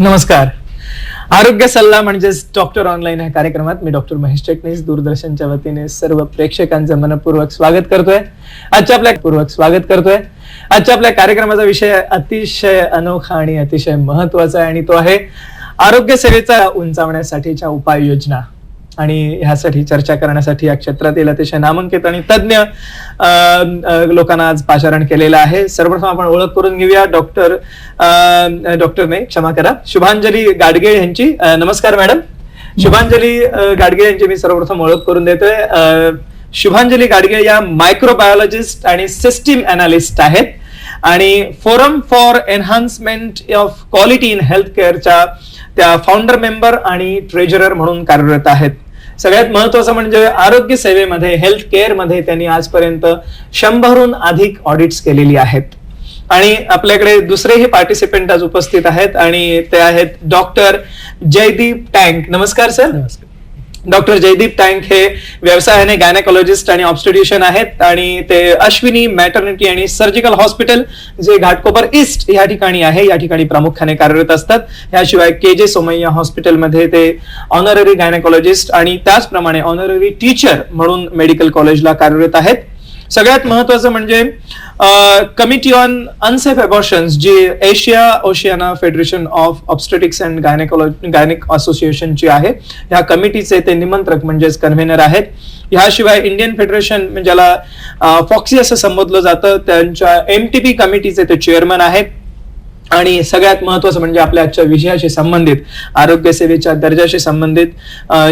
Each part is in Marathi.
नमस्कार. आरोग्य सल्ला म्हणजेच डॉक्टर ऑनलाईन या कार्यक्रमात मी डॉक्टर महेश चटणीस दूरदर्शनच्या वतीने सर्व प्रेक्षकांचं मनपूर्वक स्वागत करतोय. आजच्या आपल्या कार्यक्रमाचा विषय अतिशय अनोखा आणि अतिशय महत्वाचा आहे आणि तो आहे आरोग्य सेवेचा उंचावण्यासाठीच्या उपाययोजना. आणि ह्यासाठी चर्चा करण्यासाठी या क्षेत्रातील अतिशय नामांकित आणि तज्ञ लोकांना आज पाचारण केलेलं आहे. सर्वप्रथम आपण ओळख करून घेऊया शुभांजली गाडगीळ यांची. नमस्कार मॅडम. शुभांजली गाडगीळ यांची मी सर्वप्रथम ओळख करून देतोय. शुभांजली गाडगीळ या मायक्रोबायोलॉजिस्ट आणि सिस्टीम अनालिस्ट आहेत आणि forum for enhancement of quality in health केअरच्या त्या फाउंडर मेंबर आणि ट्रेजरर म्हणून कार्यरत आहेत. सगळ्यात महत्वाचं म्हणजे आरोग्य सेवेमध्ये हेल्थ केअर मध्ये त्यांनी आजपर्यंत 100हून अधिक ऑडिट्स केलेली आहेत. आणि आपल्याकडे दुसरेही पार्टिसिपेंट आज उपस्थित आहेत आणि ते आहेत डॉक्टर जयदीप टँक. नमस्कार सर. नमस्कार. डॉक्टर जयदीप टँक हे व्यवसायाने गायनेकोलॉजिस्ट आणि ऑब्स्टेट्रिशियन आहेत आणि ते अश्विनी मॅटर्निटी आणि सर्जिकल हॉस्पिटल जे घाटकोपर ईस्ट या ठिकाणी आहे या ठिकाणी प्रामुख्याने कार्यरत असतात. याशिवाय KJ सोमय्या हॉस्पिटलमध्ये ते ऑनररी गायनेकोलॉजिस्ट आणि त्याचप्रमाणे ऑनररी टीचर म्हणून मेडिकल कॉलेजला कार्यरत आहेत. सगळ्यात महत्वाचं म्हणजे कमिटी ऑन अनसेफ अबॉर्शन्स जी Asia Oceania federation of obstetrics and gynaec असोसिएशनची आहे या कमिटीचे ते निमंत्रक म्हणजेच कन्व्हेनर आहेत. याशिवाय इंडियन फेडरेशन ज्याला फॉक्सी असं संबोधलं जातं त्यांच्या MTP कमिटीचे ते चेअरमन आहेत. आणि सगळ्यात महत्वाचं म्हणजे आपल्या आजच्या विषयाशी संबंधित आरोग्य सेवेच्या दर्जाशी संबंधित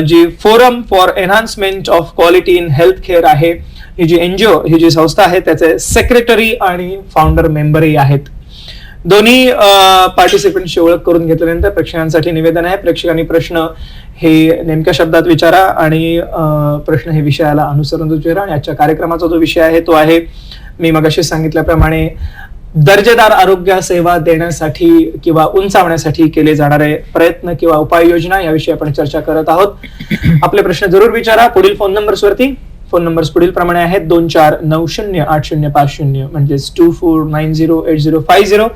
जी forum for enhancement of quality in health care आहे ही जी NGO ही जी संस्था आहे त्याचे सेक्रेटरी आणि फाउंडर मेंबरही आहेत. दोन्ही पार्टिसिपेंटची ओळख करून घेतल्यानंतर प्रेक्षकांसाठी निवेदन आहे. प्रेक्षकांनी प्रश्न हे नेमक्या शब्दात विचारा आणि प्रश्न हे विषयाला अनुसरून विचारा. आणि आजच्या कार्यक्रमाचा जो विषय आहे तो आहे मी मगाशी सांगितल्याप्रमाणे दर्जेदार आरोग्य सेवा देण्यासाठी किंवा उंचावण्यासाठी केले जाणारे प्रयत्न किंवा उपाययोजना याविषयी आपण चर्चा करत आहोत. आपले प्रश्न जरूर विचारा. पुढील फोन नंबर्सवरती. फोन नंबर्स पुढील प्रमाणे आहेत 24908050 म्हणजेच 24908050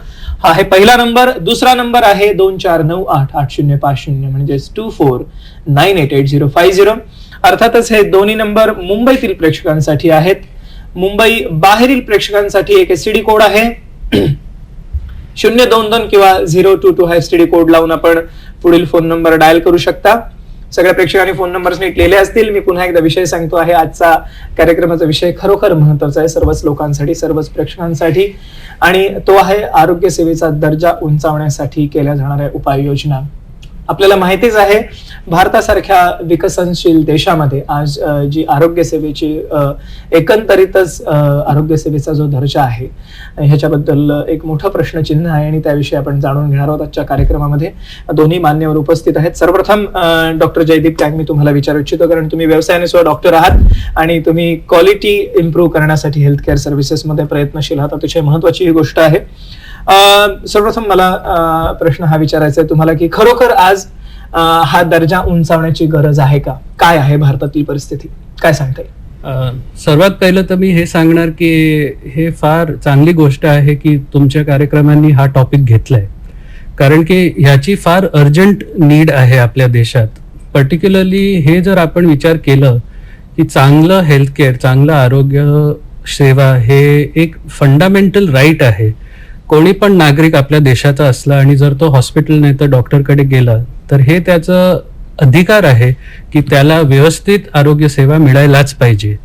हा आहे पहिला नंबर. दुसरा नंबर आहे 24988050 म्हणजेच 24988050. अर्थातच हे दोन्ही नंबर मुंबईतील प्रेक्षकांसाठी आहेत. मुंबई बाहेरील प्रेक्षकांसाठी एक STD कोड आहे 022 किंवा 022 हा STD कोड लावून आपण पुढील फोन नंबर डायल करू शकता. सगळ्या प्रेक्षकांनी फोन नंबर्स नीट लिहिले असतील. मी पुन्हा एकदा विषय सांगतो आहे. आजचा कार्यक्रमाचा विषय खरोखर महत्वाचा आहे सर्वच लोकांसाठी सर्वच प्रेक्षकांसाठी आणि तो आहे आरोग्य सेवेचा दर्जा उंचावण्यासाठी केल्या जाणाऱ्या उपाययोजना. आपल्याला माहितीच आहे भारतासारख्या विकसनशील देशामध्ये आज जी आरोग्य सेवेची एकंदरीतच आरोग्य सेवेचा जो दर्जा आहे ह्याच्याबद्दल एक मोठं प्रश्नचिन्ह आहे आणि त्याविषयी आपण जाणून घेणार आहोत आजच्या कार्यक्रमामध्ये. दोन्ही मान्यवर उपस्थित आहेत. सर्वप्रथम डॉक्टर जयदीप टँक मी तुम्हाला विचारू इच्छितो कारण तुम्ही व्यवसायाने सुद्धा डॉक्टर आहात आणि तुम्ही क्वालिटी इम्प्रूव्ह करण्यासाठी हेल्थ केअर सर्व्हिसेसमध्ये प्रयत्नशील आहात. अतिशय महत्वाची ही गोष्ट आहे. सर्वप्रथम मला प्रश्न हा विचारायचा आहे तुम्हाला की खरोखर आज हा दर्जा उंचावण्याची गरज आहे का? काय आहे भारतातील परिस्थिती? काय सांगता येईल? सर्वात पहिलं तर मी हे सांगणार की हे फार चांगली गोष्ट आहे की तुमच्या कार्यक्रमांनी हा टॉपिक घेतलाय कारण की ह्याची फार अर्जंट नीड आहे आपल्या देशात. पर्टिक्युलरली हे जर आपण विचार केलं की चांगलं हेल्थ केअर चांगलं आरोग्य सेवा हे एक फंडामेंटल राईट आहे. कोणी पण नागरिक आपल्या देशाचा असला आणि जर तो हॉस्पिटल नाही तर डॉक्टरकडे गेला तर हे त्याचं अधिकार आहे की त्याला व्यवस्थित आरोग्य सेवा मिळायलाच पाहिजे.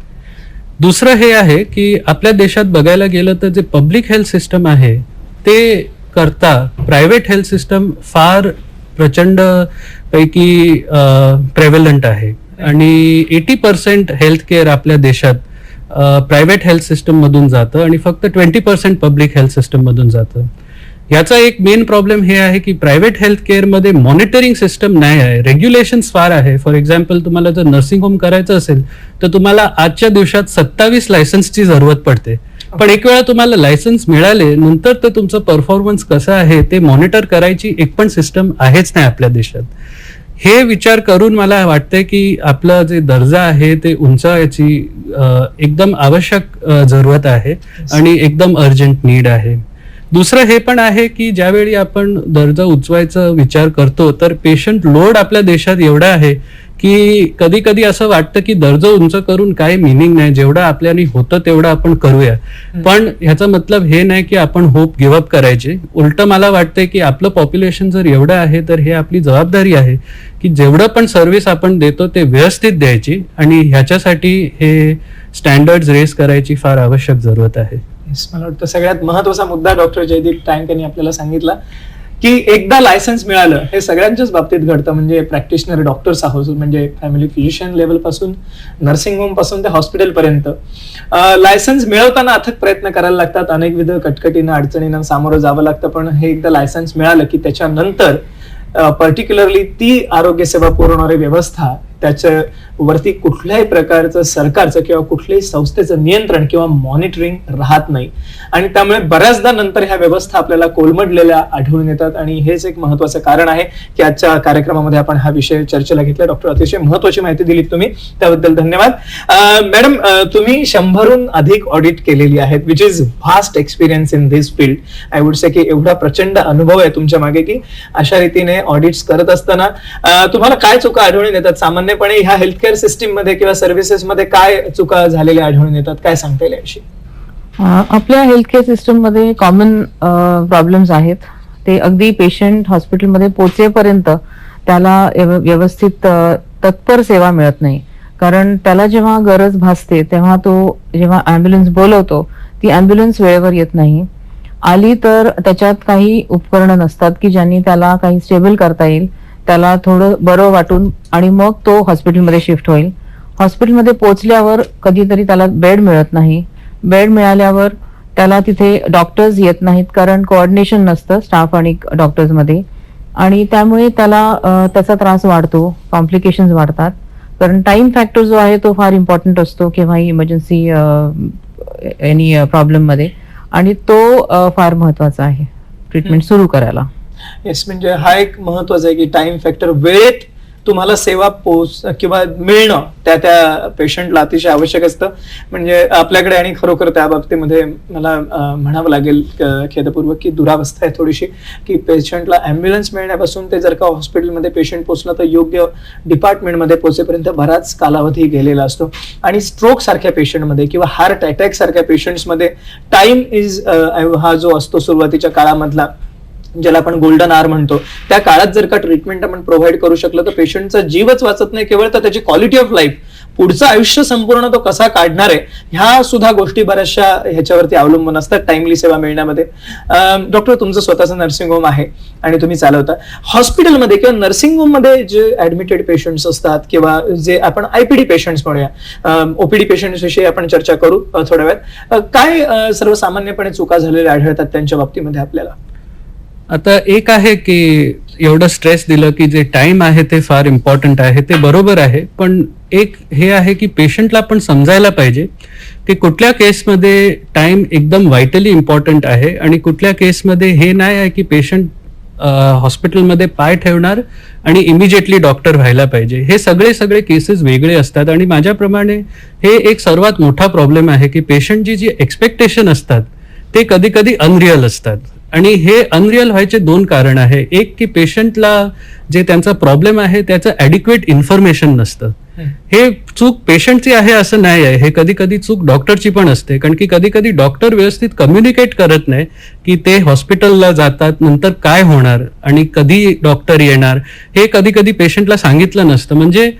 दुसरं हे आहे की आपल्या देशात बघायला गेलं तर जे पब्लिक हेल्थ सिस्टम आहे ते करता प्रायव्हेट हेल्थ सिस्टम फार प्रचंड पैकी प्रेव्हलंट आहे आणि 80% हेल्थ केअर आपल्या देशात प्रायव्हेट हेल्थ सिस्टम मधून जातं आणि फक्त 20% पब्लिक हेल्थ सिस्टम मधून जातं. याचा एक मेन प्रॉब्लेम हे आहे की प्रायव्हेट हेल्थ केअर मध्ये मॉनिटरिंग सिस्टम नाही आहे. रेग्युलेशन्स फार आहे. फॉर एक्झाम्पल तुम्हाला जर नर्सिंग होम करायचं असेल तर तुम्हाला आजच्या दिवसात 27 लायसन्सची जरूरत पडते. पण एक वेळा तुम्हाला लायसन्स मिळाले नंतर तर तुमचं परफॉर्मन्स कसं आहे ते मॉनिटर करायची एक पण सिस्टम आहेच नाही आपल्या देशात. हे विचार करून मला वाटतंय की आपलं जे दर्जा आहे ते उंचावायची एकदम आवश्यक जरूरत आहे आणि एकदम अर्जंट नीड आहे. दुसरं हे पण आहे की ज्यावेळी आपण दर्जा उचवायचा विचार करतो तर पेशंट लोड आपल्या देशात एवढा आहे की कधी कधी असं वाटतं की दर्जा उंच करून काही मिनिंग नाही, जेवढं आपल्याने होतं तेवढं आपण करूया. पण ह्याचा मतलब हे नाही की आपण होप गिव्हअप करायचे. उलट मला वाटतंय की आपलं पॉप्युलेशन जर एवढं आहे तर हे आपली जबाबदारी आहे की जेवढं पण सर्व्हिस आपण देतो ते व्यवस्थित द्यायची, आणि ह्याच्यासाठी हे स्टँडर्ड्स रेस करायची फार आवश्यक जरूरत आहे. मला वाटतं सगळ्यात महत्वाचा मुद्दा डॉक्टर जयदीप टांक यांनी आपल्याला सांगितला की एकदा लायसन्स मिळालं, हे सगळ्यांच्याच बाबतीत घडतं, म्हणजे प्रॅक्टिशनर डॉक्टर्स आहोत, म्हणजे फॅमिली फिजिशियन लेवल पासून नर्सिंग होम पासून ते हॉस्पिटल पर्यंत लायसन्स मिळवताना अथक प्रयत्न करायला लागतात, अनेकविध कटकटीनं अडचणींना सामोरं जावं लागतं. पण हे एकदा लायसन्स मिळालं की त्याच्यानंतर पर्टिक्युलरली ती आरोग्य सेवा पुरवणारी व्यवस्था, त्याच्या वरती कुठल्याही प्रकारचं सरकारचं किंवा कुठल्याही संस्थेचं नियंत्रण किंवा मॉनिटरिंग राहत नाही, आणि त्यामुळे बऱ्याचदा नंतर ह्या व्यवस्था आपल्याला कोलमडलेल्या आढळून येतात. आणि हेच एक महत्वाचं कारण आहे की आजच्या कार्यक्रमामध्ये आपण हा विषय चर्चेला घेतला. डॉक्टर, अतिशय महत्वाची माहिती दिलीत तुम्ही, त्याबद्दल धन्यवाद. मॅडम, तुम्ही 100हून अधिक ऑडिट केलेली आहेत, which is vast experience in this field. I would say की एवढा प्रचंड अनुभव आहे तुमच्या मागे की अशा रीतीने ऑडिट्स करत असताना तुम्हाला काय चुका आढळून येतात? सामान्यपणे ह्या हेल्थकेअर सिस्टीम मध्ये किंवा सर्व्हिसेस मध्ये काय चुका झालेल्या आढळून येतात, काय सांगता येईल याविषयी? आपल्या हेल्थकेअर सिस्टम मध्ये कॉमन प्रॉब्लेम्स आहेत. ते अगदी पेशंट हॉस्पिटलमध्ये पोहोचेपर्यंत त्याला व्यवस्थित तत्पर सेवा मिळत नाही. कारण त्याला जेव्हा गरज भासते तेव्हा तो जेव्हा अँब्युलन्स बोलवतो ती अँब्युलन्स वेळेवर येत नाही. आली तर त्याच्यात काही उपकरणं नसतात की ज्यांनी त्याला काही स्टेबल करता येईल, त्याला थोडं बरं वाटून आणि मग तो हॉस्पिटलमध्ये शिफ्ट होईल. हॉस्पिटलमध्ये पोहोचल्यावर कधीतरी त्याला बेड मिळत नाही. बेड मिळाल्यावर त्याला तिथे डॉक्टर्स येत नाहीत, कारण कोऑर्डिनेशन नसतं स्टाफ आणि डॉक्टर्समध्ये, आणि त्यामुळे त्याला त्याचा त्रास वाढतो, कॉम्प्लिकेशन्स वाढतात. कारण टाइम फॅक्टर जो आहे तो फार इम्पॉर्टंट असतो केव्हाही इमर्जन्सी एनी प्रॉब्लेममध्ये, आणि तो फार महत्वाचा आहे ट्रीटमेंट सुरू करायला. येस, म्हणजे हा एक महत्वाचा आहे की टाइम फॅक्टर, वेळेत तुम्हाला सेवा किंवा मिळणं त्या पेशंटला अतिशय आवश्यक असतं. म्हणजे आपल्याकडे, आणि खरोखर त्या बाबतीमध्ये मला म्हणावं लागेल खेदपूर्वक की दुरावस्था आहे थोडीशी, की पेशंटला अँब्युलन्स मिळण्यापासून ते जर का हॉस्पिटलमध्ये पेशंट पोहोचला तर योग्य डिपार्टमेंटमध्ये पोहोचेपर्यंत बराच कालावधी गेलेला असतो. आणि स्ट्रोक सारख्या पेशंटमध्ये किंवा हार्ट अटॅक सारख्या पेशंट्समध्ये टाइम इज हा जो असतो सुरुवातीच्या काळामधला, ज्याला आपण गोल्डन आवर म्हणतो, त्या काळात जर का ट्रीटमेंट आपण प्रोव्हाइड करू शकलं तर पेशंटचा जीवच वाचत नाही केवळ, तर त्याची क्वालिटी ऑफ लाईफ, पुढचं आयुष्य संपूर्ण तो कसा काढणार आहे, ह्या सुद्धा गोष्टी बऱ्याचशा ह्याच्यावरती अवलंबून असतात टाइमली सेवा मिळण्यामध्ये. डॉक्टर, तुमचं स्वतःचं नर्सिंग होम आहे आणि तुम्ही चालवता. हॉस्पिटलमध्ये किंवा नर्सिंग होम मध्ये जे ऍडमिटेड पेशंट्स असतात किंवा जे आपण आयपीडी पेशंट्स म्हणूया, ओपीडी पेशंट्स विषयी आपण चर्चा करू थोड्या वेळात, काय सर्वसामान्यपणे चुका झालेल्या आढळतात त्यांच्या बाबतीमध्ये आपल्याला? आता एक आहे की एवढं स्ट्रेस दिलं की जे टाइम आहे ते फार इम्पॉर्टंट आहे, ते बरोबर आहे. पण एक हे आहे की पेशंटला पण समजायला पाहिजे की कुठल्या केसमध्ये टाइम एकदम व्हायटली इम्पॉर्टंट आहे आणि कुठल्या केसमध्ये हे नाही आहे की पेशंट हॉस्पिटलमध्ये पाय ठेवणार आणि इमिजिएटली डॉक्टर व्हायला पाहिजे. हे सगळे केसेस वेगळे असतात, आणि माझ्याप्रमाणे हे एक सर्वात मोठा प्रॉब्लेम आहे की पेशंटची जी एक्सपेक्टेशन असतात ते कधी कधी अनरिअल असतात. आणि हे अनरिअल व्हायचे दोन कारण आहे. एक की पेशंटला जे त्यांचा प्रॉब्लेम आहे त्याचं ॲडिक्वेट इन्फॉर्मेशन नसतं. हे चूक पेशंटची आहे असं नाही आहे, हे कधी कधी चूक डॉक्टरची पण असते. कारण की कधी कधी डॉक्टर व्यवस्थित कम्युनिकेट करत नाही की ते हॉस्पिटलला जातात नंतर काय होणार आणि कधी डॉक्टर येणार, हे कधी कधी पेशंटला सांगितलं नसतं. म्हणजे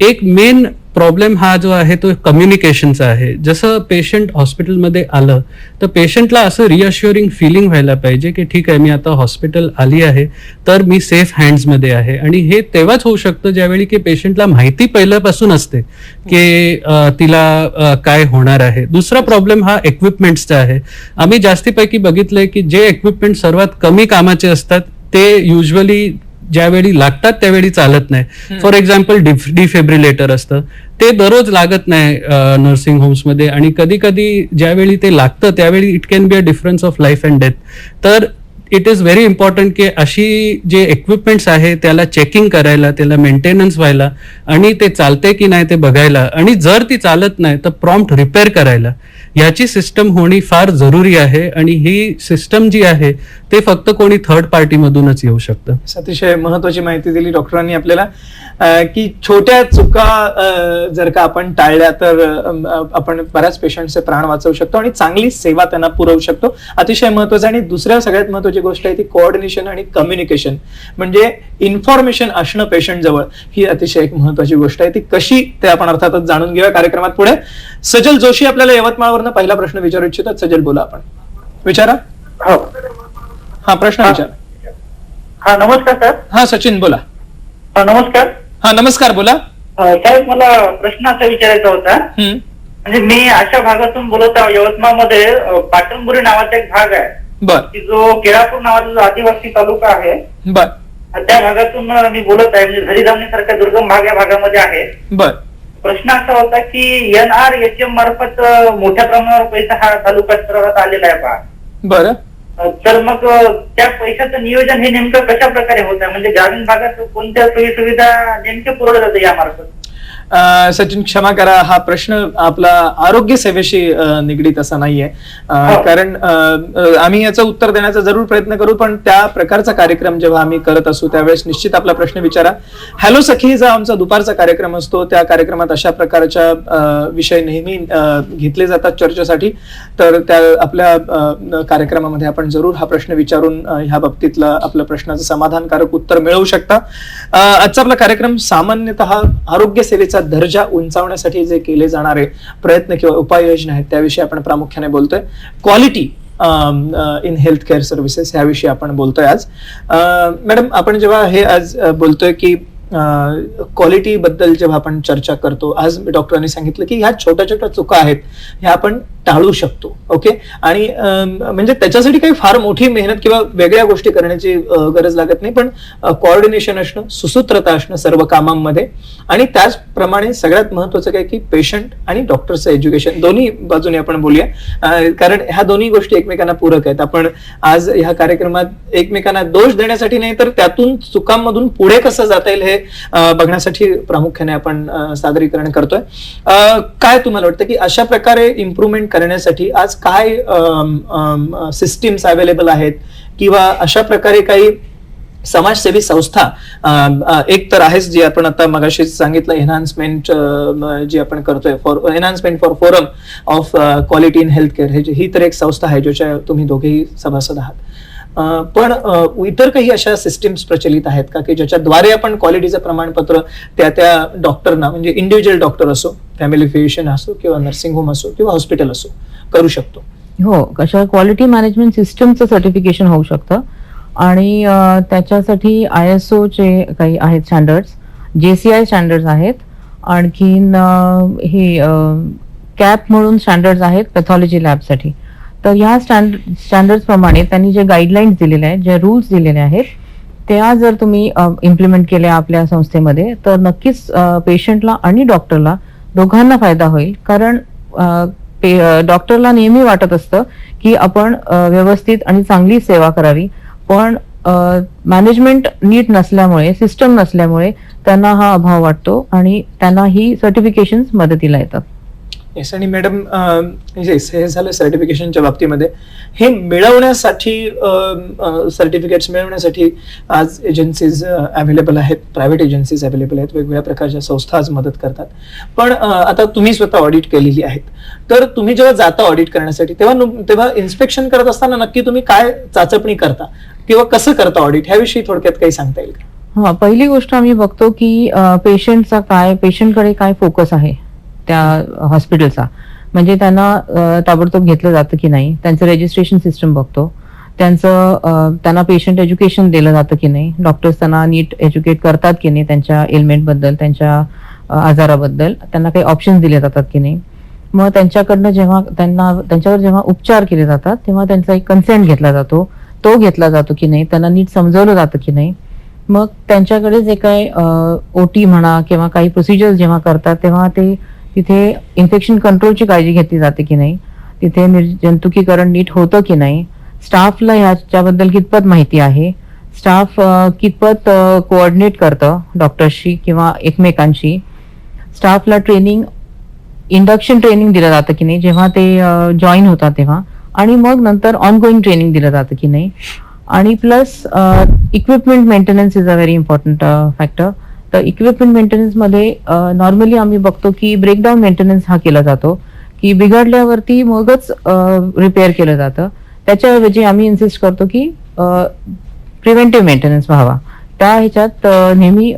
एक मेन प्रॉब्लेम हा जो आहे तो कम्युनिकेशनचा आहे. जसं पेशंट हॉस्पिटलमध्ये आलं तर पेशंटला असं रिअश्युरिंग फिलिंग व्हायला पाहिजे की ठीक आहे, मी आता हॉस्पिटल आली आहे तर मी सेफ हँड्समध्ये आहे. आणि हे तेव्हाच होऊ शकतं ज्यावेळी की पेशंटला माहिती पहिल्यापासून असते की तिला काय होणार आहे. दुसरा प्रॉब्लेम हा इक्विपमेंट्सचा आहे. आम्ही जास्तीपैकी बघितलंय की जे इक्विपमेंट सर्वात कमी कामाचे असतात ते युजली ज्यावेळी लागतात त्यावेळी चालत नाही. फॉर एक्झाम्पल डिफिब्रिलेटर असतं, ते दररोज लागत नाही नर्सिंग होम्समध्ये, आणि कधी कधी ज्यावेळी ते लागतं त्यावेळी it can be a difference of life and death. तर इट इज व्हेरी इम्पॉर्टंट की अशी जे इक्विपमेंट्स आहे त्याला चेकिंग करायला, त्याला मेंटेनन्स व्हायला आणि ते चालते की नाही ते बघायला, आणि जर ती चालत नाही तर प्रॉम्प्ट रिपेअर करायला, याची सिस्टम होणी फार जरुरी आहे. आणि ही सिस्टम जी आहे ते फक्त कोणी थर्ड पार्टी मधूनच येऊ शकतं. अतिशय महत्वाची माहिती दिली डॉक्टरांनी आपल्याला, की छोट्या चुका जर का आपण टाळल्या तर आपण बऱ्याच पेशंटचे प्राण वाचवू शकतो आणि चांगली सेवा त्यांना पुरवू शकतो. अतिशय महत्वाचं. आणि दुसऱ्या सगळ्यात महत्वाची गोष्ट आहे ती कोऑर्डिनेशन आणि कम्युनिकेशन, म्हणजे इन्फॉर्मेशन असणं पेशंट जवळ, ही अतिशय एक महत्वाची गोष्ट आहे. ती कशी ते आपण अर्थातच जाणून घेऊया कार्यक्रमात पुढे. सजल जोशी आपल्याला यवतमाळवरनं पहिला प्रश्न विचारू इच्छितात. सजल बोला, आपण विचारा. हा, प्रश्न विचारा. हा, नमस्कार सर. हा, सचिन बोला. हा, नमस्कार. हा, नमस्कार, बोला. साहेब, मला प्रश्न असा विचारायचा होता. म्हणजे मी अशा भागातून बोलत आहे, यवतमाळमध्ये पाटणबुरी नावाचा एक भाग आहे, बर, की जो केळापूर नावाचा जो आदिवासी तालुका आहे, बर, त्या भागातून मी बोलत आहे. म्हणजे झरीधामणीसारख्या दुर्गम भाग या भागामध्ये आहे. बर. प्रश्न असा होता की NRHM मार्फत मोठ्या प्रमाणावर पैसा हा तालुका स्तरावर आलेला आहे पहा. बर. तर मग त्या पैशाचं नियोजन हे नेमकं कशा प्रकारे होत आहे? म्हणजे ग्रामीण भागात कोणत्या सोयी सुविधा नेमके पुरवल्या जाते यामार्फत? सचिन, क्षमा करा, हा प्रश्न आपला आरोग्य सेवेशी निगडीत असा नाहीये. कारण आम्ही याचं उत्तर देण्याचा जरूर प्रयत्न करू, पण त्या प्रकारचा कार्यक्रम जेव्हा आम्ही करत असू त्यावेळेस निश्चित आपला प्रश्न विचारा. हॅलो सखी जो आमचा दुपारचा कार्यक्रम असतो, त्या कार्यक्रमात अशा प्रकारच्या विषय नेहमी घेतले जातात चर्चेसाठी. तर त्या आपल्या कार्यक्रमामध्ये आपण जरूर हा प्रश्न विचारून ह्या बाबतीतला आपल्या प्रश्नाचं समाधानकारक उत्तर मिळवू शकता. आजचा आपला कार्यक्रम सामान्यतः आरोग्य सेवेचा दर्जा उंचावण्यासाठी जे केले जाणारे प्रयत्न किंवा उपाययोजना आहेत त्याविषयी आपण प्रामुख्याने बोलतोय. Quality in health care services याविषयी आपण बोलतोय आज. मॅडम, आपण जेव्हा हे आज बोलतोय की क्वालिटी बद्दल जेव्हा आपण चर्चा करतो, आज डॉक्टरांनी सांगितलं की ह्या छोट्या छोट्या चुका आहेत ह्या आपण टाळू शकतो. ओके. आणि म्हणजे त्याच्यासाठी काही फार मोठी मेहनत किंवा वेगळ्या गोष्टी करण्याची गरज लागत नाही, पण कोऑर्डिनेशन असणं, सुसूत्रता असणं सर्व कामांमध्ये, आणि त्याचप्रमाणे सगळ्यात महत्वाचं काय की पेशंट आणि डॉक्टरचं एज्युकेशन दोन्ही बाजूने आपण बोलूया, कारण ह्या दोन्ही गोष्टी एकमेकांना पूरक आहेत. आपण आज ह्या कार्यक्रमात एकमेकांना दोष देण्यासाठी नाही, तर त्यातून चुकांमधून पुढे कसं जाता येईल हे बघण्यासाठी प्रामुख्याने आपण सादरीकरण करतोय. काय तुम्हाला वाटतं की अशा प्रकारे इम्प्रूव्हमेंट करण्यासाठी आज काय सिस्टीम्स अवेलेबल आहेत, किंवा अशा प्रकारे काही समाजसेवी संस्था एक तर आहेच जी आपण आता मगाशी सांगितलं, एनहान्समेंट जी आपण करतोय for enhancement for forum of quality in health care, ही तर एक संस्था आहे ज्याच्या तुम्ही दोघेही सभासद आहात. पण इतर काही अशा सिस्टीम्स प्रचलित आहेत का की ज्याच्याद्वारे आपण क्वालिटीचं प्रमाणपत्र त्या डॉक्टरना, म्हणजे इंडिव्हिज्युअल डॉक्टर असो, फॅमिली फिजिशियन असो, किंवा नर्सिंग होम असो, किंवा हॉस्पिटल असो, करू शकतो? हो, अशा क्वालिटी मॅनेजमेंट सिस्टमचं सर्टिफिकेशन होऊ शकतं. आणि त्याच्यासाठी ISO चे काही आहेत स्टँडर्ड्स, JCI स्टँडर्ड्स आहेत, आणखीन हे कॅप म्हणून स्टँडर्ड्स आहेत पॅथॉलॉजी लॅबसाठी. तर ह्या स्टँडर्ड्स प्रमाणे त्यांनी जे गाईडलाईन्स दिलेले आहेत, जे रूल्स दिलेले आहेत, त्या जर तुम्ही इम्प्लिमेंट केल्या आपल्या संस्थेमध्ये तर नक्कीच पेशंटला आणि डॉक्टरला दोघांना फायदा होईल. कारण डॉक्टरला नेहमी वाटत असतं की आपण व्यवस्थित आणि चांगली सेवा करावी, पण मॅनेजमेंट नीट नसल्यामुळे, सिस्टम नसल्यामुळे त्यांना हा अभाव वाटतो आणि त्यांना ही सर्टिफिकेशन्स मदतीला येतात. येस. आणि मॅडम, हे झालं सर्टिफिकेशनच्या बाबतीमध्ये. हे मिळवण्यासाठी, सर्टिफिकेट्स मिळवण्यासाठी आज एजन्सीज अवेलेबल आहेत, प्रायव्हेट एजन्सीज अवेलेबल आहेत, वेगवेगळ्या प्रकारच्या संस्था आज मदत करतात. पण आता तुम्ही स्वतः ऑडिट केलेली आहेत, तर तुम्ही जेव्हा जाता ऑडिट करण्यासाठी तेव्हा इन्स्पेक्शन करत असताना नक्की तुम्ही काय चाचपणी करता किंवा कसं करता ऑडिट, ह्याविषयी थोडक्यात काही सांगता येईल का? हा, पहिली गोष्ट आम्ही बघतो की पेशंटकडे काय फोकस आहे त्या हॉस्पिटलचा, म्हणजे त्यांना ताबडतोब घेतलं जातं की नाही, त्यांचं रजिस्ट्रेशन सिस्टम बघतो, त्यांना पेशंट एज्युकेशन दिलं जातं की नाही, डॉक्टर्स त्यांना नीट एज्युकेट करतात की नाही, त्यांच्या एलिमेंटबद्दल, त्यांच्या आजाराबद्दल त्यांना काही ऑप्शन्स दिले जातात की नाही. मग त्यांच्यावर जेव्हा उपचार केले जातात तेव्हा त्यांचा एक कन्सेंट घेतला जातो, तो घेतला जातो की नाही, त्यांना नीट समजवलं जातं की नाही. मग त्यांच्याकडे जे काही OT म्हणा किंवा काही प्रोसिजर्स जेव्हा करतात तेव्हा ते तिथे इन्फेक्शन कंट्रोलची काळजी घेतली जाते की नाही, तिथे निर्जंतुकीकरण नीट होतं की नाही, स्टाफला ह्याच्याबद्दल कितपत माहिती आहे, स्टाफ कितपत कोऑर्डिनेट करतं डॉक्टर्सशी किंवा एकमेकांशी, स्टाफला ट्रेनिंग इंडक्शन ट्रेनिंग दिलं जातं की नाही जेव्हा ते जॉईन होतात तेव्हा, आणि मग नंतर ऑनगोईंग ट्रेनिंग दिलं जातं की नाही, आणि plus equipment maintenance is a very important factor. तर इक्विपमेंट मेंटेनन्समध्ये नॉर्मली आम्ही बघतो की ब्रेकडाऊन मेंटेनन्स हा केला जातो, की बिघडल्यावरती मगच रिपेअर केलं जातं. त्याच्याऐवजी आम्ही इन्सिस्ट करतो की प्रिव्हेंटिव्ह मेंटेनन्स व्हावा. त्या ह्याच्यात नेहमी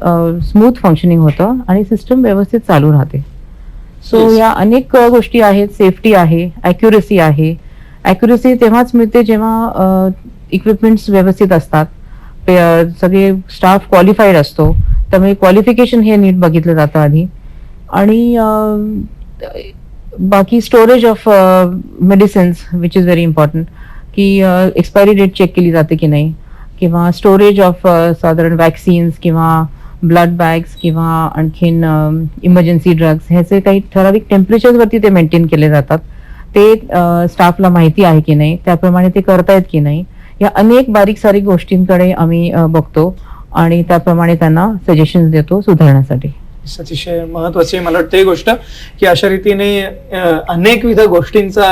स्मूथ फंक्शनिंग होतं आणि सिस्टम व्यवस्थित चालू राहते. So Yes. या अनेक गोष्टी आहेत. सेफ्टी आहे, अॅक्युरेसी आहे. अॅक्युरेसी तेव्हाच मिळते जेव्हा इक्विपमेंट्स व्यवस्थित असतात, सगळे स्टाफ क्वालिफाईड असतो, त्यामुळे क्वालिफिकेशन हे नीट बघितलं जातं आधी. आणि बाकी storage of medicines which is very important, की एक्सपायरी डेट चेक केली जाते की नाही, किंवा स्टोरेज ऑफ साधारण वॅक्सिन्स किंवा ब्लड बॅग्स किंवा आणखीन इमर्जन्सी ड्रग्स ह्याचे काही ठराविक टेम्परेचरवरती ते मेंटेन केले जातात. ते स्टाफला माहिती आहे की नाही, त्याप्रमाणे ते करतायत की नाही, या अनेक बारीक सारीक गोष्टींकडे आम्ही बघतो आणि त्याप्रमाणे त्यांना सजेशन्स देतो सुधारण्यासाठी. अतिशय महत्वाची मला वाटते ही गोष्ट की अशा रीतीने अनेकविध गोष्टींचा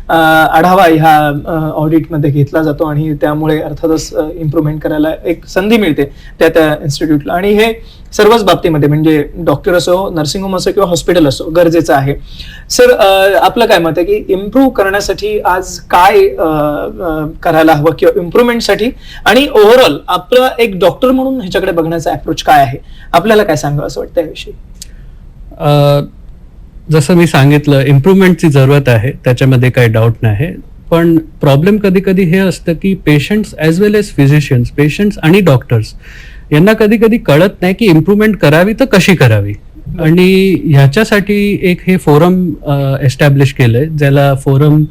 आढावा ह्या ऑडिटमध्ये घेतला जातो आणि त्यामुळे अर्थातच इम्प्रुव्हमेंट करायला एक संधी मिळते त्या इन्स्टिट्यूटला. आणि हे सर्वच बाबतीमध्ये म्हणजे डॉक्टर असो, नर्सिंग होम असो किंवा हॉस्पिटल असो गरजेचं आहे. सर, आपलं काय मत आहे की इम्प्रूव्ह करण्यासाठी आज काय करायला हवं किंवा इम्प्रुव्हमेंटसाठी, आणि ओव्हरऑल आपलं एक डॉक्टर म्हणून ह्याच्याकडे बघण्याचा अप्रोच काय आहे, आपल्याला काय सांगावं असं वाटतं याविषयी? जसं मी सांगितलं, इम्प्रूव्हमेंटची जरूरत आहे, त्याच्यामध्ये काही डाऊट नाही. पण प्रॉब्लेम कधी कधी हे असतं की पेशंट्स ॲज वेल एज फिजिशियन्स, पेशंट्स आणि डॉक्टर्स यांना कधी कधी कळत नाही की इम्प्रूव्हमेंट करावी तर कशी करावी. आणि ह्याच्यासाठी एक हे फोरम एस्टॅब्लिश केलंय, ज्याला forum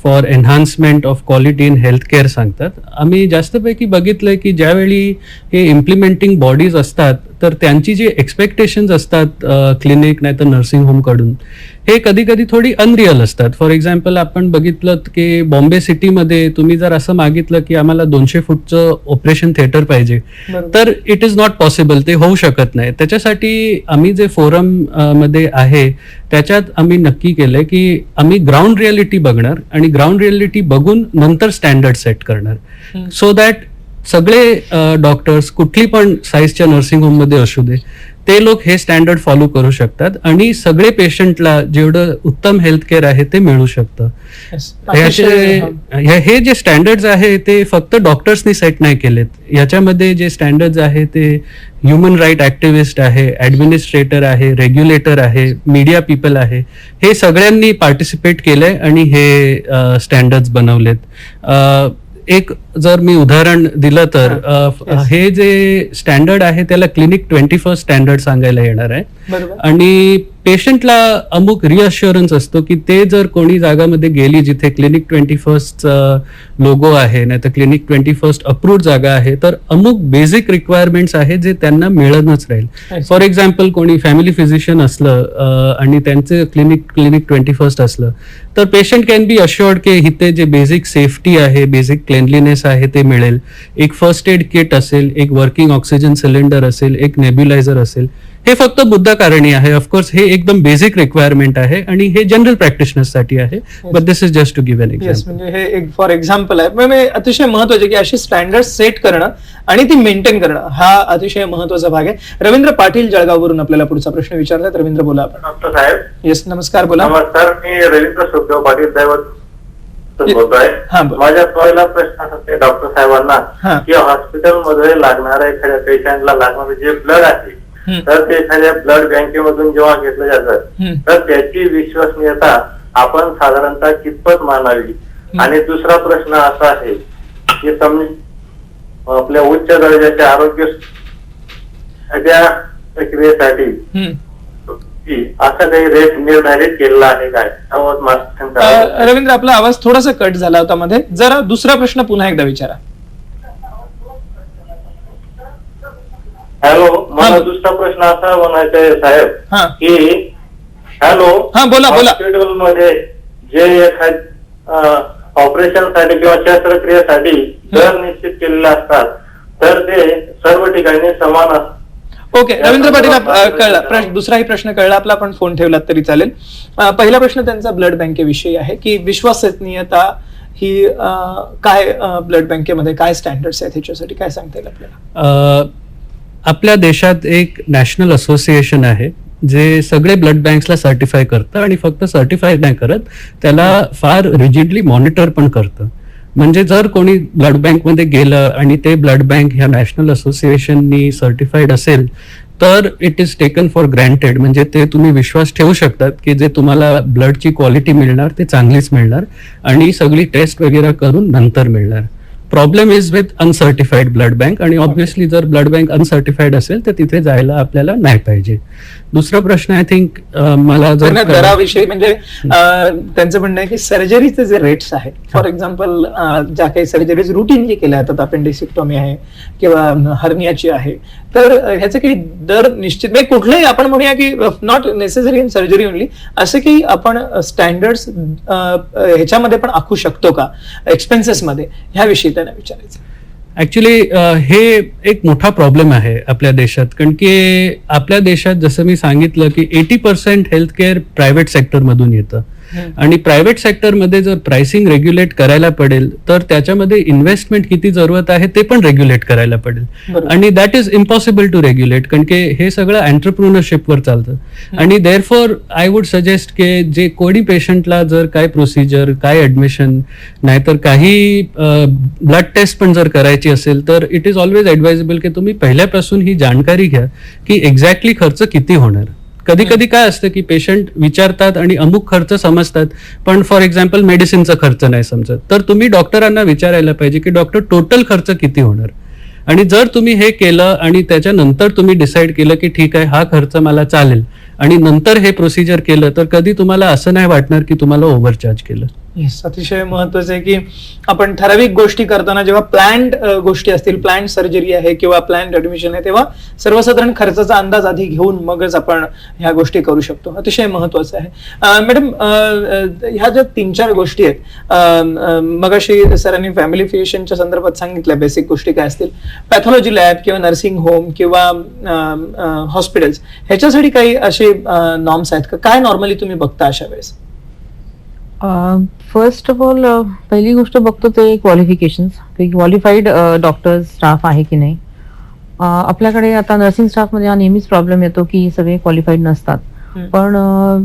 for enhancement of quality in health care सांगतात. आम्ही जास्तपैकी बघितलंय की ज्यावेळी हे इम्प्लिमेंटिंग बॉडीज असतात तर त्यांची जी एक्सपेक्टेशन्स असतात क्लिनिक नाही तर नर्सिंग होमकडून, हे कधी कधी थोडी अनरिअल असतात. फॉर एक्झाम्पल, आपण बघितलं की बॉम्बे सिटीमध्ये तुम्ही जर असं मागितलं की आम्हाला 200 फूटचं ऑपरेशन थिएटर पाहिजे, तर इट इज नॉट पॉसिबल, ते होऊ शकत नाही. त्याच्यासाठी आम्ही जे फोरम मध्ये आहे त्याच्यात आम्ही नक्की केलंय की आम्ही ग्राउंड रियालिटी बघणार आणि ग्राउंड रियालिटी बघून नंतर स्टँडर्ड सेट करणार, सो दॅट सगळे डॉक्टर्स कुठली पण साईजच्या नर्सिंग होममध्ये असू दे, ते लोक हे स्टँडर्ड फॉलो करू शकतात आणि सगळे पेशंटला जेवढं उत्तम हेल्थ केअर आहे ते मिळू शकतं. हे जे स्टँडर्ड्स आहे ते फक्त डॉक्टर्सनी सेट नाही केलेत. याच्यामध्ये जे स्टँडर्ड्स आहे ते ह्युमन राईट ऍक्टिव्हिस्ट आहे, ऍडमिनिस्ट्रेटर आहे, रेग्युलेटर आहे, मीडिया पीपल आहे, हे सगळ्यांनी पार्टिसिपेट केलंय आणि हे स्टँडर्ड्स बनवलेत. एक जर मी उदाहरण दिलं तर हे जे स्टँडर्ड आहे त्याला क्लिनिक 21 स्टँडर्ड सांगायला येणार आहे. आणि पेशंटला अमुक रिअश्युरन्स असतो की ते जर कोणी जागामध्ये गेली जिथे क्लिनिक 21 लोगो आहे नाही तर क्लिनिक 21 अप्रूव्ड जागा आहे, तर अमुक बेसिक रिक्वायरमेंट्स आहेत जे त्यांना मिळतच राहील. फॉर एक्झाम्पल, कोणी फॅमिली फिजिशियन असलं आणि त्यांचं क्लिनिक 21 असलं तर पेशंट कॅन बी अश्युअर्ड की इथे जे बेसिक सेफ्टी आहे, बेसिक क्लेनलीनेस आहे ते मिळेल. एक फर्स्ट एड किट असेल, एक वर्किंग ऑक्सिजन सिलेंडर असेल, एक नेब्युलायझर असेल. हे फक्त मुद्दाकारणी आहे. ऑफकोर्स हे एकदम बेसिक रिक्वायरमेंट आहे आणि हे जनरल प्रॅक्टिशनर्स साठी आहे, but this is just to give an example. म्हणजे हे एक फॉर एक्झाम्पल आहे. म्हणजे अतिशय महत्वाचे की अशी स्टँडर्ड सेट करणं आणि ती मेंटेन करणं हा अतिशय महत्वाचा भाग आहे. रवींद्र पाटील जळगाववरून आपल्याला पुढचा प्रश्न विचारलाय. रवींद्र, बोला आपण. डॉक्टर साहेब, येस, नमस्कार, बोला. नमस्कार. मी रवींद्र सुखदेव पाटील दैवत बोलतोय. माझ्या पहिला प्रश्न असते डॉक्टर साहेबांना की हॉस्पिटलमध्ये लागणाऱ्या एखाद्या पेशंटला लागणारे जे ब्लड आहे तर ते एखाद्या ब्लड बँकेमधून जेव्हा घेतलं जातं तर त्याची विश्वसनीयता आपण साधारणतः कितपत मानावी. आणि दुसरा प्रश्न असा आहे की समजा आपल्या उच्च दर्जाच्या आरोग्य प्रक्रियेसाठी असं काही रेट निर्धारित केलेला आहे काय? रवींद्र, आपला आवाज थोडासा कट झाला होता मध्ये. जरा दुसरा प्रश्न पुन्हा एकदा विचारा. हॅलो, मला दुसरा प्रश्न असा म्हणायचा आहे साहेब की हॅलो, बोला. हॉस्पिटलमध्ये जे ऑपरेशनसाठी किंवा शस्त्रक्रियेसाठी दर निश्चित केलेले असतात, तर ते सर्व ठिकाणी समान असतात. ओके, रवींद्र पाटील कळला. दुसराही प्रश्न कळला आपला, पण फोन ठेवलात तरी चालेल. पहिला प्रश्न त्यांचा ब्लड बँकेविषयी आहे की विश्वसनीयता ही काय, ब्लड बँकेमध्ये काय स्टँडर्ड्स आहेत ह्याच्यासाठी काय सांगता येईल आपल्याला? आपल्या देशात एक नॅशनल असोसिएशन आहे जे सगळे ब्लड बँक्सला सर्टिफाय करतं आणि फक्त सर्टिफाय नाही करत, त्याला फार रिजिडली मॉनिटर पण करतं. म्हणजे जर कोणी ब्लड बँकमध्ये गेलं आणि ते ब्लड बँक ह्या नॅशनल असोसिएशननी सर्टिफाईड असेल तर it is taken for granted, म्हणजे ते तुम्ही विश्वास ठेवू शकतात की जे तुम्हाला ब्लडची क्वालिटी मिळणार ते चांगलीच मिळणार आणि सगळी टेस्ट वगैरे करून नंतर मिळणार. Problem is with uncertified blood bank, आणि ऑब्व्हियसली जर ब्लड बँक अनसर्टिफाईड असेल तर तिथे जायला आपल्याला नाही पाहिजे. दुसरा प्रश्न आय थिंक मला जर दराविषयी, म्हणजे त्यांचं म्हणणं आहे की सर्जरीचे जे रेट्स आहेत, फॉर एक्झाम्पल ज्या काही सर्जरीज रुटीनली केल्या जातात, अपेंडिसेक्टॉमी आहे किंवा हर्नियाची आहे, तर ह्याचे काही दर निश्चित, म्हणजे कुठलंही आपण म्हणूया की not necessary in surgery only, असे काही आपण स्टँडर्ड्स ह्याच्यामध्ये पण आखू शकतो का एक्सपेन्सेसमध्ये, ह्याविषयी त्यांना विचारायचं. ऍक्च्युली हे एक मोठा प्रॉब्लेम आहे आपल्या देशात, कारण की आपल्या देशात जसं मी सांगितलं की 80% हेल्थकेअर प्रायव्हेट सेक्टरमधून येतं आणि प्रायव्हेट सेक्टरमध्ये जर प्राइसिंग रेग्युलेट करायला पडेल तर त्याच्यामध्ये इन्व्हेस्टमेंट किती जरूरत आहे ते पण रेग्युलेट करायला पडेल, आणि that is impossible to regulate, कारण की हे सगळं एंटरप्रिनरशिपवर चालतं. आणि देअरफॉर आय वुड सजेस्ट की जे कोणी पेशंटला जर काय प्रोसिजर, काय ऍडमिशन, नाहीतर काही ब्लड टेस्ट पण जर करायची असेल तर इट इज ऑलवेज ऍडवायजेबल की तुम्ही पहिल्यापासून ही जाणकारी घ्या की एक्झॅक्टली खर्च किती होणार. कधी कधी काय असतं की पेशंट विचारतात आणि अमुक खर्च समजतात, पण फॉर एक्झाम्पल मेडिसिनचा खर्च नाही समजत, तर तुम्ही डॉक्टरांना विचारायला पाहिजे की डॉक्टर टोटल खर्च किती होणार. आणि जर तुम्ही हे केलं आणि त्याच्यानंतर तुम्ही डिसाईड केलं की ठीक आहे हा खर्च मला चालेल आणि नंतर हे प्रोसिजर केलं तर कधी तुम्हाला असं नाही वाटणार की तुम्हाला ओव्हरचार्ज केलं. येस, अतिशय महत्वाचं आहे की आपण ठराविक गोष्टी करताना जेव्हा प्लॅन्ड गोष्टी असतील, प्लॅन्ड सर्जरी आहे किंवा प्लॅन्ड ऍडमिशन आहे, तेव्हा सर्वसाधारण खर्चाचा अंदाज आधी घेऊन मगच आपण ह्या गोष्टी करू शकतो. अतिशय महत्वाचं आहे. मॅडम, ह्या ज्या 3-4 गोष्टी आहेत, मगाशी सरांनी फॅमिली फिजिशियनच्या संदर्भात सांगितल्या बेसिक गोष्टी काय असतील, पॅथॉलॉजी लॅब किंवा नर्सिंग होम किंवा हॉस्पिटल्स, ह्याच्यासाठी काही असे नॉर्म्स आहेत का? काय नॉर्मली तुम्ही बघता अशा वेळेस? फर्स्ट ऑफ ऑल पहिली गोष्ट बघतो ते क्वालिफिकेशन्स, क्वालिफाईड डॉक्टर्स स्टाफ आहे की नाही. आपल्याकडे आता नर्सिंग स्टाफमध्ये हा नेहमीच प्रॉब्लेम येतो की सगळे क्वालिफाईड नसतात, पण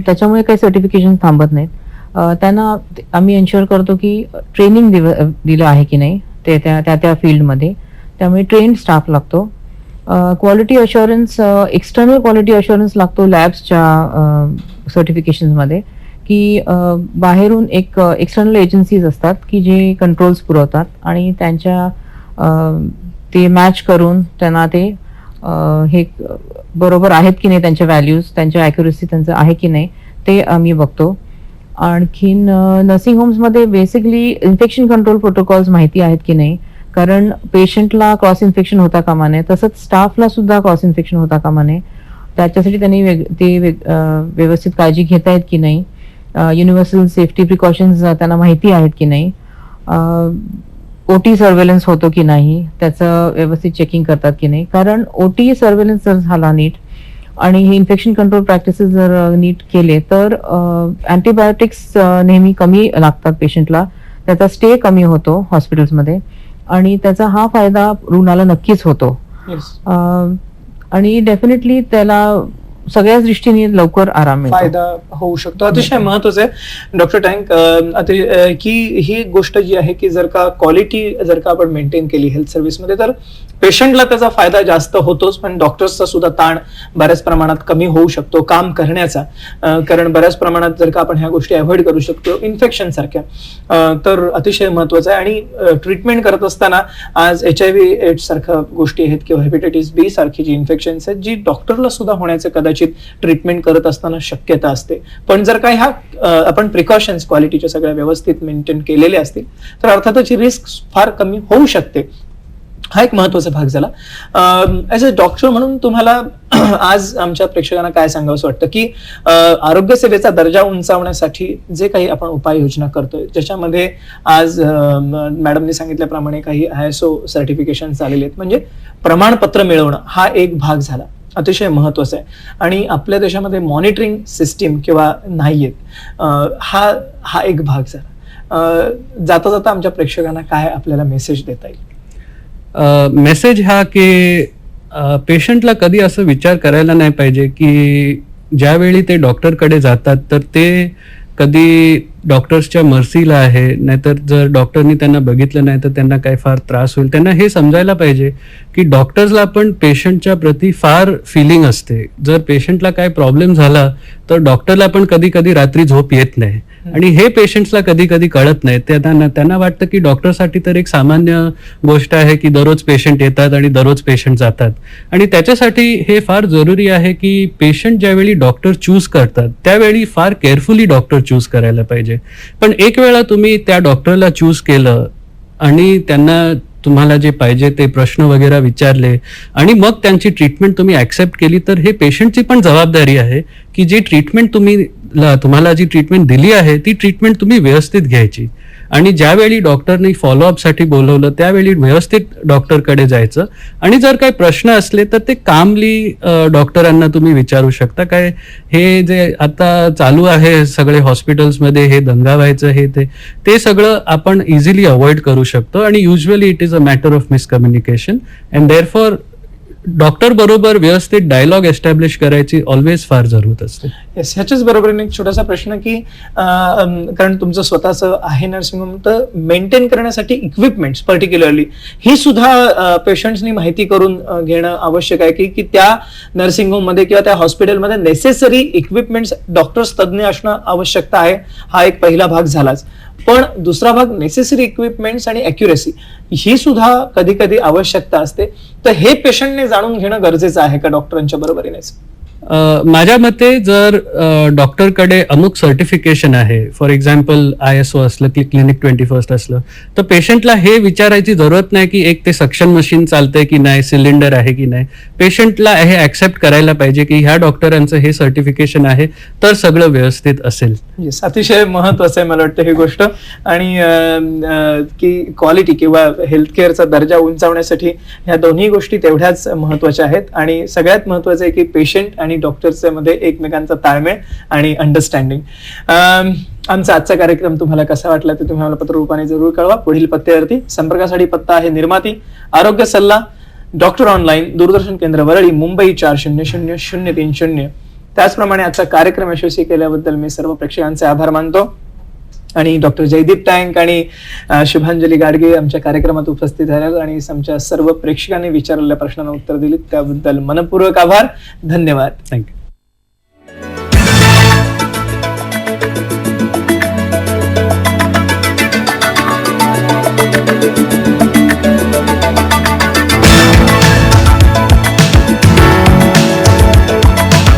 त्याच्यामुळे काही सर्टिफिकेशन थांबत नाहीत. त्यांना आम्ही एन्श्युअर करतो की ट्रेनिंग दिलं आहे की नाही ते त्या फील्डमध्ये, त्यामुळे ट्रेन्ड स्टाफ लागतो. Quality assurance, external quality assurance लागतो लॅब्सच्या सर्टिफिकेशन्समध्ये, की बाहेरून एक एक्सटर्नल एजन्सीज असतात की जे कंट्रोल्स पुरवतात आणि त्यांच्या ते मॅच करून त्यांना ते हे बरोबर आहेत की नाही, त्यांच्या व्हॅल्यूज, त्यांच्या ॲक्युरसी त्यांचं आहे की नाही ते आम्ही बघतो. आणखीन नर्सिंग होम्समध्ये बेसिकली इन्फेक्शन कंट्रोल प्रोटोकॉल्स माहिती आहेत की नाही, कारण पेशंटला क्रॉस इन्फेक्शन होता कामा नये, तसंच स्टाफला सुद्धा क्रॉस इन्फेक्शन होता कामा नये, त्याच्यासाठी त्यांनी ते व्यवस्थित काळजी घेत आहेत की नाही, युनिव्हर्सल सेफ्टी प्रिकॉशन्स त्यांना माहिती आहेत की नाही, ओटी सर्वेलन्स होतो की नाही त्याचं व्यवस्थित चेकिंग करतात की नाही. कारण ओटी सर्वेलन्स जर झाला नीट आणि हे इन्फेक्शन कंट्रोल प्रॅक्टिसेस जर नीट केले तर अँटीबायोटिक्स नेहमी कमी लागतात पेशंटला, त्याचा स्टे कमी होतो हॉस्पिटल्समध्ये आणि त्याचा हा फायदा रुग्णाला नक्कीच होतो. आणि डेफिनेटली त्याला सगळ्याच दृष्टीने लवकर आराम मिळतो, फायदा होऊ शकतो. अतिशय महत्वाचं आहे डॉक्टर टँक की ही गोष्ट जी आहे की जर का क्वालिटी जर का आपण मेंटेन केली हेल्थ सर्व्हिसमध्ये तर पेशंटला त्याचा फायदा जास्त होतोच, पण डॉक्टर्सचा सुद्धा ताण बऱ्याच प्रमाणात कमी होऊ शकतो काम करण्याचा, कारण बऱ्याच प्रमाणात जर का आपण ह्या गोष्टी अवॉइड करू शकतो इन्फेक्शन सारख्या, तर अतिशय महत्वाचं आहे. आणि ट्रीटमेंट करत असताना आज HIV एड्स सारख्या गोष्टी आहेत किंवा हेपॅटायटिस B सारखी जी इन्फेक्शन्स आहेत जी डॉक्टरला सुद्धा होण्याचं कदाचित ट्रीटमेंट करत असताना शक्यता असते, पण जर का ह्या आपण प्रिकॉशन्स क्वालिटीच्या सगळ्या व्यवस्थित मेंटेन केलेले असतील तर अर्थातच रिस्क फार कमी होऊ शकते. हा एक महत्वाचा भाग झाला. ऍज अ डॉक्टर म्हणून तुम्हाला आज आमच्या प्रेक्षकांना काय सांगावं वाटतं की आरोग्य सेवेचा दर्जा उंचावण्यासाठी जे काही आपण उपाययोजना करतोय, ज्याच्यामध्ये आज मॅडमने सांगितल्याप्रमाणे काही ISO सर्टिफिकेशन आलेले आहेत, म्हणजे प्रमाणपत्र मिळवणं हा एक भाग झाला, अतिशय महत्वाचा आहे. आणि आपल्या देशामध्ये मॉनिटरिंग सिस्टीम किंवा नाहीयेत, हा एक भाग झाला. जाता जाता आमच्या प्रेक्षकांना काय आपल्याला मेसेज देता येईल? मेसेज हा की पेशंटला कधी असं विचार करायला नाही पाहिजे की ज्यावेळी ते डॉक्टरकडे जातात तर ते कधी डॉक्टर्सच्या मर्सीला आहे, नाहीतर जर डॉक्टरनी त्यांना बघितलं नाही तर त्यांना काय फार त्रास होईल. त्यांना हे समजायला पाहिजे की डॉक्टर्सला पण पेशंटच्या प्रती फार फिलिंग असते. जर पेशंटला काय प्रॉब्लेम झाला तर डॉक्टरला पण कधी कधी रात्री झोप येत नाही, आणि हे पेशंट्सला कधी कधी कळत नाही. त्यांना वाटतं की डॉक्टरसाठी तर एक सामान्य गोष्ट आहे की दररोज पेशंट येतात आणि दररोज पेशंट जातात, आणि त्याच्यासाठी हे फार जरुरी आहे की पेशंट ज्यावेळी डॉक्टर चूज करतात त्यावेळी फार केअरफुली डॉक्टर चूज करायला पाहिजे. पण एक वेळा तुम्ही त्या डॉक्टरला चूज केलं आणि त्यांना तुम्हाला जे पाहिजे ते प्रश्न वगैरे विचारले आणि मग त्यांची ट्रीटमेंट तुम्ही ऍक्सेप्ट केली, तर हे पेशंटची पण जबाबदारी आहे की जी ट्रीटमेंट तुम्हाला जी ट्रीटमेंट दिली आहे ती ट्रीटमेंट तुम्ही व्यवस्थित घ्यायची. आणि ज्यावेळी डॉक्टरने फॉलोअपसाठी बोलवलं त्यावेळी व्यवस्थित डॉक्टरकडे जायचं, आणि जर काही प्रश्न असले तर ते कामली डॉक्टरांना तुम्ही विचारू शकता. काय हे जे आता चालू आहे सगळे हॉस्पिटल्समध्ये हे दंगा व्हायचं ते सगळं आपण इझिली अवॉइड करू शकतो. आणि usually it is a matter of miscommunication, and therefore doctor बरोबर व्यवस्थित डायलॉग एस्टॅब्लिश करायची ऑलवेज फार जरूरत असते. येस, ह्याच्याच बरोबरीने एक छोटासा प्रश्न की कारण तुमचं स्वतःचं आहे नर्सिंग होम, तर मेंटेन करण्यासाठी इक्विपमेंट्स पर्टिक्युलरली ही सुद्धा पेशंट्सनी माहिती करून घेणं आवश्यक आहे की त्या नर्सिंग होम मध्ये किंवा त्या हॉस्पिटलमध्ये नेसेसरी इक्विपमेंट्स डॉक्टर्स तज्ज्ञ असणं आवश्यकता आहे. हा एक पहिला भाग झालाच, पण दुसरा भाग नेसेसरी इक्विपमेंट्स आणि अॅक्युरेसी ही सुद्धा कधी कधी आवश्यकता असते. तर हे पेशंटने जाणून घेणं गरजेचं आहे का डॉक्टरांच्या बरोबरीनेच? माझ्या मते जर डॉक्टरकडे अमुक सर्टिफिकेशन आहे, फॉर एक्झाम्पल ISO असलं की क्लिनिक 21 असलं, तर पेशंटला हे विचारायची जरूरत नाही की एक ते सक्शन मशीन चालतंय की नाही, सिलेंडर आहे की नाही. पेशंटला हे ऍक्सेप्ट करायला पाहिजे की ह्या डॉक्टरांचं हे सर्टिफिकेशन आहे तर सगळं व्यवस्थित असेल. येस, अतिशय महत्वाचं आहे मला वाटतं ही गोष्ट. आणि की क्वालिटी किंवा हेल्थकेअरचा दर्जा उंचावण्यासाठी ह्या दोन्ही गोष्टी तेवढ्याच महत्वाच्या आहेत. आणि सगळ्यात महत्वाचं आहे की पेशंट आणि डॉक्टरच्या मध्ये एकमेकांचा ताळमेळ आणि अंडरस्टँडिंग. आमचा आजचा कार्यक्रम तुम्हाला कसा वाटला ते तुम्ही आम्हाला पत्ररूपाने जरूर कळवा. पुढील पत्त्यावरती संपर्कासाठी पत्ता आहे निर्माती आरोग्य सल्ला डॉक्टर ऑनलाईन, दूरदर्शन केंद्र वरळी, मुंबई 400030. त्याचप्रमाणे आजचा कार्यक्रम यशस्वी केल्याबद्दल मी सर्व प्रेक्षकांचे आभार मानतो. आणि डॉक्टर जयदीप टँक आणि शुभांजली गाडगे आमच्या कार्यक्रमात उपस्थित झाल्या आणि आमच्या सर्व प्रेक्षकांनी विचारलेल्या प्रश्नांना उत्तर दिलीत त्याबद्दल मनपूर्वक आभार. धन्यवाद. थँक्यू.